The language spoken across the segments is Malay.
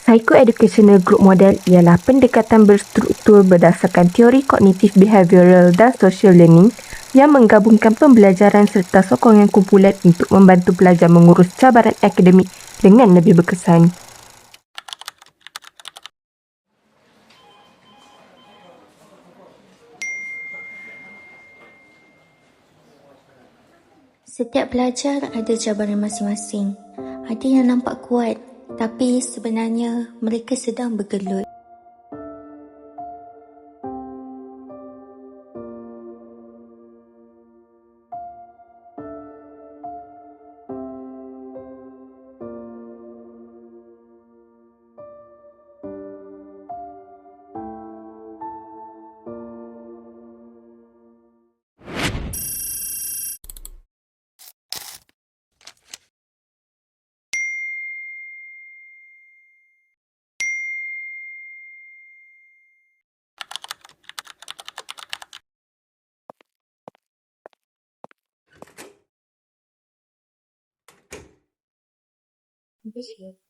Psychoeducational Group Model ialah pendekatan berstruktur berdasarkan teori kognitif behavioral dan social learning yang menggabungkan pembelajaran serta sokongan kumpulan untuk membantu pelajar mengurus cabaran akademik dengan lebih berkesan. Setiap pelajar ada cabaran masing-masing. Ada yang nampak kuat, tapi sebenarnya mereka sedang bergelut.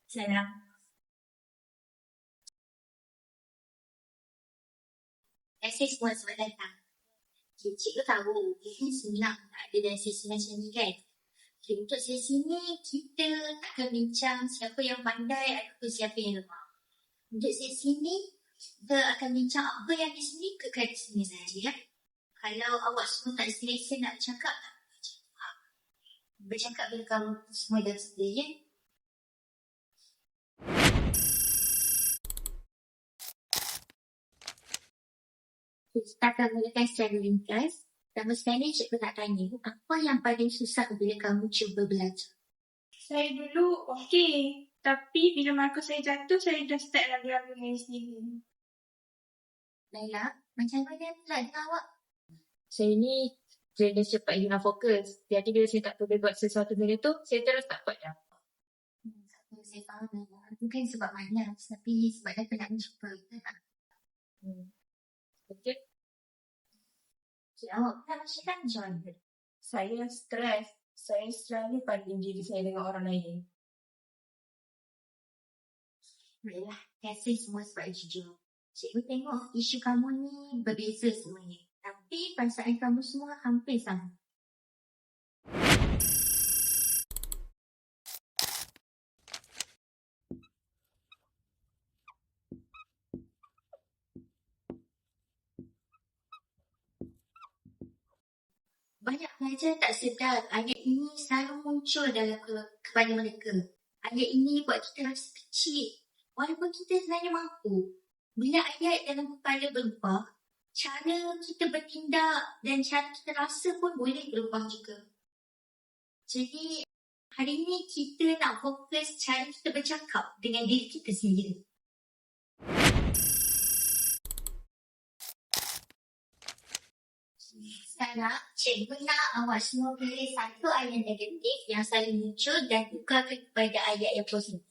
Salam. Asyik semua selamat datang. Cikgu tahu, ini senang tak ada dalam sesi macam ni kan? Untuk sesi ni, kita akan bincang siapa yang pandai ataupun siapa yang lemah. Untuk sesi ni, kita akan bincang apa yang di sini kekal di sini saja. Kalau awak semua tak selesa nak bercakap, bercakap bila kamu semua dah sedia, ya? Kita akan mulakan secara ringkas. Pertama sekali, cikgu nak tanya, apa yang paling susah bila kamu cuba belajar? Saya dulu okey, tapi bila markah saya jatuh, saya dah start ragu-ragu dengan sendiri. Laila, macam mana pula dengan awak? Saya ni trainer cepat hilang fokus. Jadi bila saya tak boleh buat sesuatu benda tu, saya terus tak buat dah. Saya faham, Laila. Bukan sebab malas, tapi sebab dah penat mencuba. Okey. Okay, awak pula macam mana? Saya stres. Saya selalu banding diri saya dengan orang lain. Baiklah, terima kasih semua sebab jujur. Cikgu tengok isu kamu ni berbeza semuanya. Tapi perasaan kamu semua hampir sama. Banyak pelajar tak sedar ayat ini selalu muncul dalam kepala mereka. Ayat ini buat kita rasa kecil, walaupun kita sebenarnya mampu. Bila ayat dalam kepala berubah, cara kita bertindak dan cara kita rasa pun boleh berubah juga. Jadi, hari ini kita nak fokus cara kita bercakap dengan diri kita sendiri. Sekarang, cikgu nak awak semua pilih satu ayat negatif yang selalu muncul dan tukarkan kepada ayat yang positif.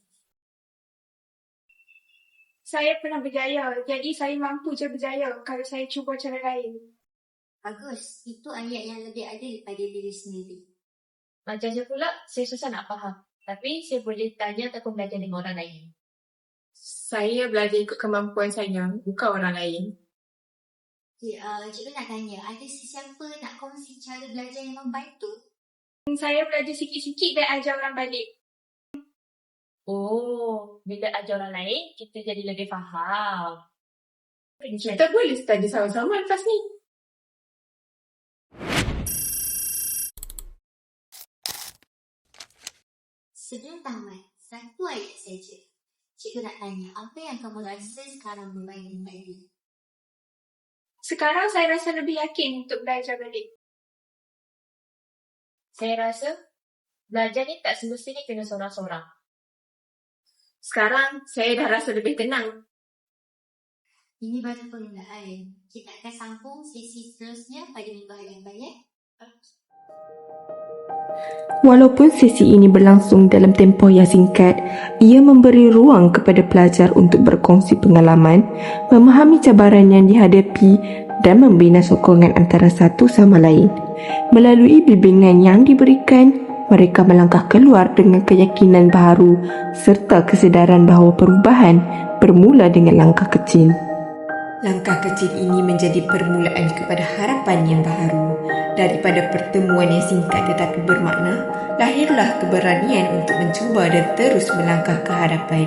Saya pernah berjaya, jadi saya mampu je berjaya kalau saya cuba cara lain. Bagus, itu ayat yang lebih adil pada diri sendiri. Macam saya pula, saya susah nak faham. Tapi saya boleh tanya ataupun belajar dengan orang lain. Saya belajar ikut kemampuan saya, bukan orang lain. Cikgu nak tanya, ada sesiapa nak kongsi cara belajar yang membantu? Saya belajar sikit-sikit dan ajar orang balik. Oh, bila ajar orang lain, kita jadi lebih faham. Kita boleh study sama-sama lepas ni. Sebelum tamat, satu ayat saja. Cikgu nak tanya, apa yang kamu rasa sekarang berbanding tadi? Sekarang saya rasa lebih yakin untuk belajar balik. Saya rasa, belajar ni tak semestinya kena seorang-seorang. Sekarang saya dah rasa lebih tenang. Ini baru permulaan. Kita akan sambung sesi seterusnya pada minggu harian ya. Walaupun sesi ini berlangsung dalam tempoh yang singkat, ia memberi ruang kepada pelajar untuk berkongsi pengalaman, memahami cabaran yang dihadapi dan membina sokongan antara satu sama lain. Melalui bimbingan yang diberikan, mereka melangkah keluar dengan keyakinan baharu serta kesedaran bahawa perubahan bermula dengan langkah kecil. Langkah kecil ini menjadi permulaan kepada harapan yang baharu. Daripada pertemuan yang singkat tetapi bermakna, lahirlah keberanian untuk mencuba dan terus melangkah ke hadapan.